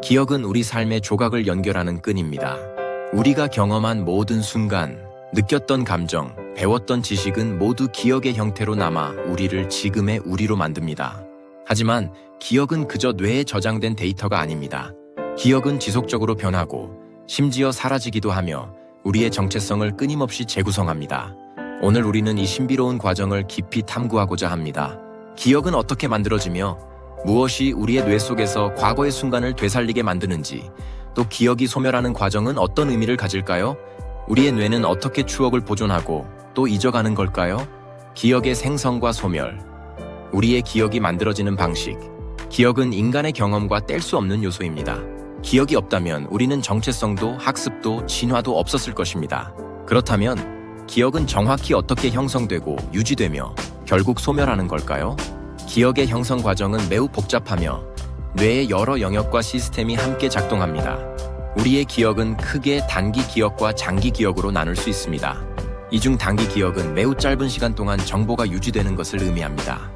기억은 우리 삶의 조각을 연결하는 끈입니다. 우리가 경험한 모든 순간, 느꼈던 감정, 배웠던 지식은 모두 기억의 형태로 남아 우리를 지금의 우리로 만듭니다. 하지만 기억은 그저 뇌에 저장된 데이터가 아닙니다. 기억은 지속적으로 변하고 심지어 사라지기도 하며 우리의 정체성을 끊임없이 재구성합니다. 오늘 우리는 이 신비로운 과정을 깊이 탐구하고자 합니다. 기억은 어떻게 만들어지며 무엇이 우리의 뇌 속에서 과거의 순간을 되살리게 만드는지, 또 기억이 소멸하는 과정은 어떤 의미를 가질까요? 우리의 뇌는 어떻게 추억을 보존하고 또 잊어가는 걸까요? 기억의 생성과 소멸, 우리의 기억이 만들어지는 방식. 기억은 인간의 경험과 뗄 수 없는 요소입니다. 기억이 없다면 우리는 정체성도 학습도 진화도 없었을 것입니다. 그렇다면 기억은 정확히 어떻게 형성되고 유지되며 결국 소멸하는 걸까요? 기억의 형성 과정은 매우 복잡하며 뇌의 여러 영역과 시스템이 함께 작동합니다. 우리의 기억은 크게 단기 기억과 장기 기억으로 나눌 수 있습니다. 이 중 단기 기억은 매우 짧은 시간 동안 정보가 유지되는 것을 의미합니다.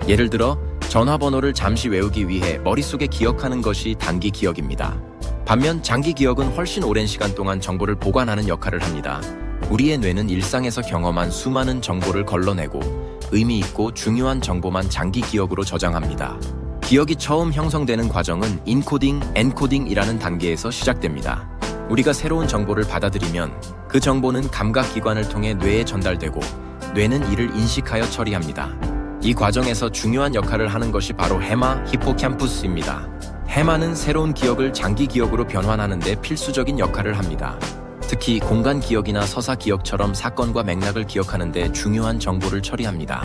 예를 들어 전화번호를 잠시 외우기 위해 머릿속에 기억하는 것이 단기 기억입니다. 반면 장기 기억은 훨씬 오랜 시간 동안 정보를 보관하는 역할을 합니다. 우리의 뇌는 일상에서 경험한 수많은 정보를 걸러내고 의미 있고 중요한 정보만 장기 기억으로 저장합니다. 기억이 처음 형성되는 과정은 인코딩, 엔코딩이라는 단계에서 시작됩니다. 우리가 새로운 정보를 받아들이면 그 정보는 감각기관을 통해 뇌에 전달되고 뇌는 이를 인식하여 처리합니다. 이 과정에서 중요한 역할을 하는 것이 바로 해마, 히포캠푸스입니다. 해마는 새로운 기억을 장기 기억으로 변환하는 데 필수적인 역할을 합니다. 특히 공간 기억이나 서사 기억처럼 사건과 맥락을 기억하는 데 중요한 정보를 처리합니다.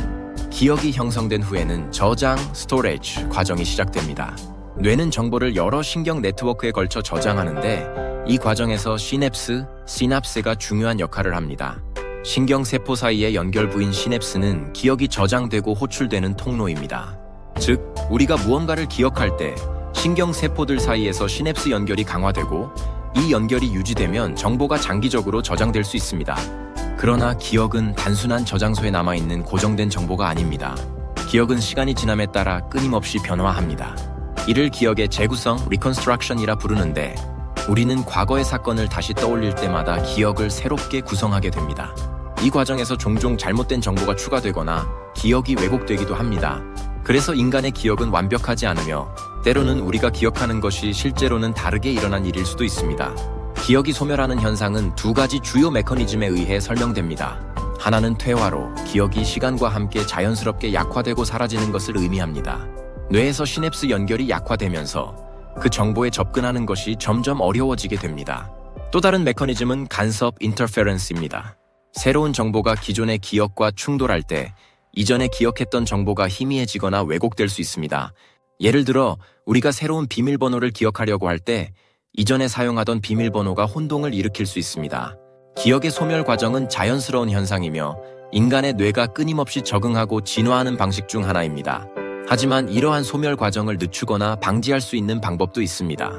기억이 형성된 후에는 저장, 스토리지 과정이 시작됩니다. 뇌는 정보를 여러 신경 네트워크에 걸쳐 저장하는데 이 과정에서 시냅스가 중요한 역할을 합니다. 신경세포 사이의 연결부인 시냅스는 기억이 저장되고 호출되는 통로입니다. 즉, 우리가 무언가를 기억할 때 신경세포들 사이에서 시냅스 연결이 강화되고 이 연결이 유지되면 정보가 장기적으로 저장될 수 있습니다. 그러나 기억은 단순한 저장소에 남아있는 고정된 정보가 아닙니다. 기억은 시간이 지남에 따라 끊임없이 변화합니다. 이를 기억의 재구성, 리컨스트럭션이라 부르는데 우리는 과거의 사건을 다시 떠올릴 때마다 기억을 새롭게 구성하게 됩니다. 이 과정에서 종종 잘못된 정보가 추가되거나 기억이 왜곡되기도 합니다. 그래서 인간의 기억은 완벽하지 않으며 때로는 우리가 기억하는 것이 실제로는 다르게 일어난 일일 수도 있습니다. 기억이 소멸하는 현상은 두 가지 주요 메커니즘에 의해 설명됩니다. 하나는 퇴화로 기억이 시간과 함께 자연스럽게 약화되고 사라지는 것을 의미합니다. 뇌에서 시냅스 연결이 약화되면서 그 정보에 접근하는 것이 점점 어려워지게 됩니다. 또 다른 메커니즘은 간섭 인터페런스입니다. 새로운 정보가 기존의 기억과 충돌할 때 이전에 기억했던 정보가 희미해지거나 왜곡될 수 있습니다. 예를 들어 우리가 새로운 비밀번호를 기억하려고 할 때 이전에 사용하던 비밀번호가 혼동을 일으킬 수 있습니다. 기억의 소멸 과정은 자연스러운 현상이며 인간의 뇌가 끊임없이 적응하고 진화하는 방식 중 하나입니다. 하지만 이러한 소멸 과정을 늦추거나 방지할 수 있는 방법도 있습니다.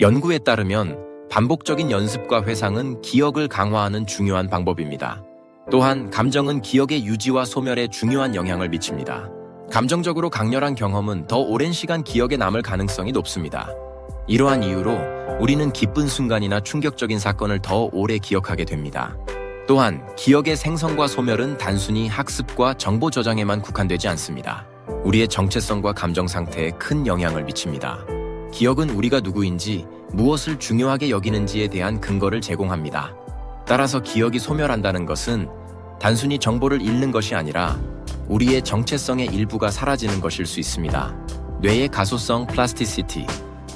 연구에 따르면 반복적인 연습과 회상은 기억을 강화하는 중요한 방법입니다. 또한 감정은 기억의 유지와 소멸에 중요한 영향을 미칩니다. 감정적으로 강렬한 경험은 더 오랜 시간 기억에 남을 가능성이 높습니다. 이러한 이유로 우리는 기쁜 순간이나 충격적인 사건을 더 오래 기억하게 됩니다. 또한 기억의 생성과 소멸은 단순히 학습과 정보 저장에만 국한되지 않습니다. 우리의 정체성과 감정 상태에 큰 영향을 미칩니다. 기억은 우리가 누구인지, 무엇을 중요하게 여기는지에 대한 근거를 제공합니다. 따라서 기억이 소멸한다는 것은 단순히 정보를 잃는 것이 아니라 우리의 정체성의 일부가 사라지는 것일 수 있습니다. 뇌의 가소성 플라스티시티,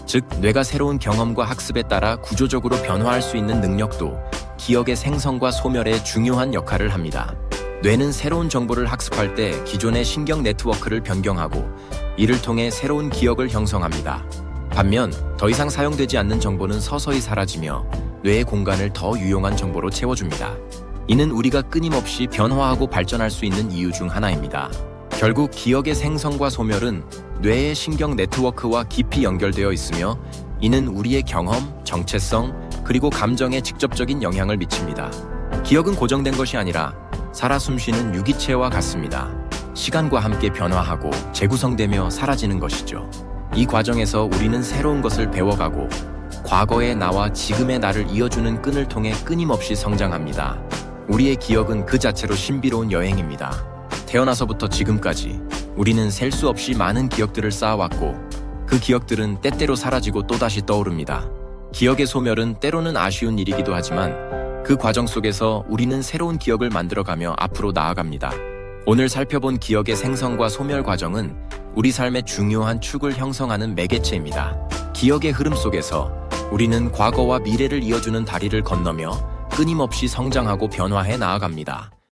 즉 뇌가 새로운 경험과 학습에 따라 구조적으로 변화할 수 있는 능력도 기억의 생성과 소멸에 중요한 역할을 합니다. 뇌는 새로운 정보를 학습할 때 기존의 신경 네트워크를 변경하고 이를 통해 새로운 기억을 형성합니다. 반면 더 이상 사용되지 않는 정보는 서서히 사라지며 뇌의 공간을 더 유용한 정보로 채워줍니다. 이는 우리가 끊임없이 변화하고 발전할 수 있는 이유 중 하나입니다. 결국 기억의 생성과 소멸은 뇌의 신경 네트워크와 깊이 연결되어 있으며 이는 우리의 경험, 정체성, 그리고 감정에 직접적인 영향을 미칩니다. 기억은 고정된 것이 아니라 살아 숨쉬는 유기체와 같습니다. 시간과 함께 변화하고 재구성되며 사라지는 것이죠. 이 과정에서 우리는 새로운 것을 배워가고 과거의 나와 지금의 나를 이어주는 끈을 통해 끊임없이 성장합니다. 우리의 기억은 그 자체로 신비로운 여행입니다. 태어나서부터 지금까지 우리는 셀 수 없이 많은 기억들을 쌓아왔고 그 기억들은 때때로 사라지고 또다시 떠오릅니다. 기억의 소멸은 때로는 아쉬운 일이기도 하지만 그 과정 속에서 우리는 새로운 기억을 만들어가며 앞으로 나아갑니다. 오늘 살펴본 기억의 생성과 소멸 과정은 우리 삶의 중요한 축을 형성하는 매개체입니다. 기억의 흐름 속에서 우리는 과거와 미래를 이어주는 다리를 건너며 끊임없이 성장하고 변화해 나아갑니다.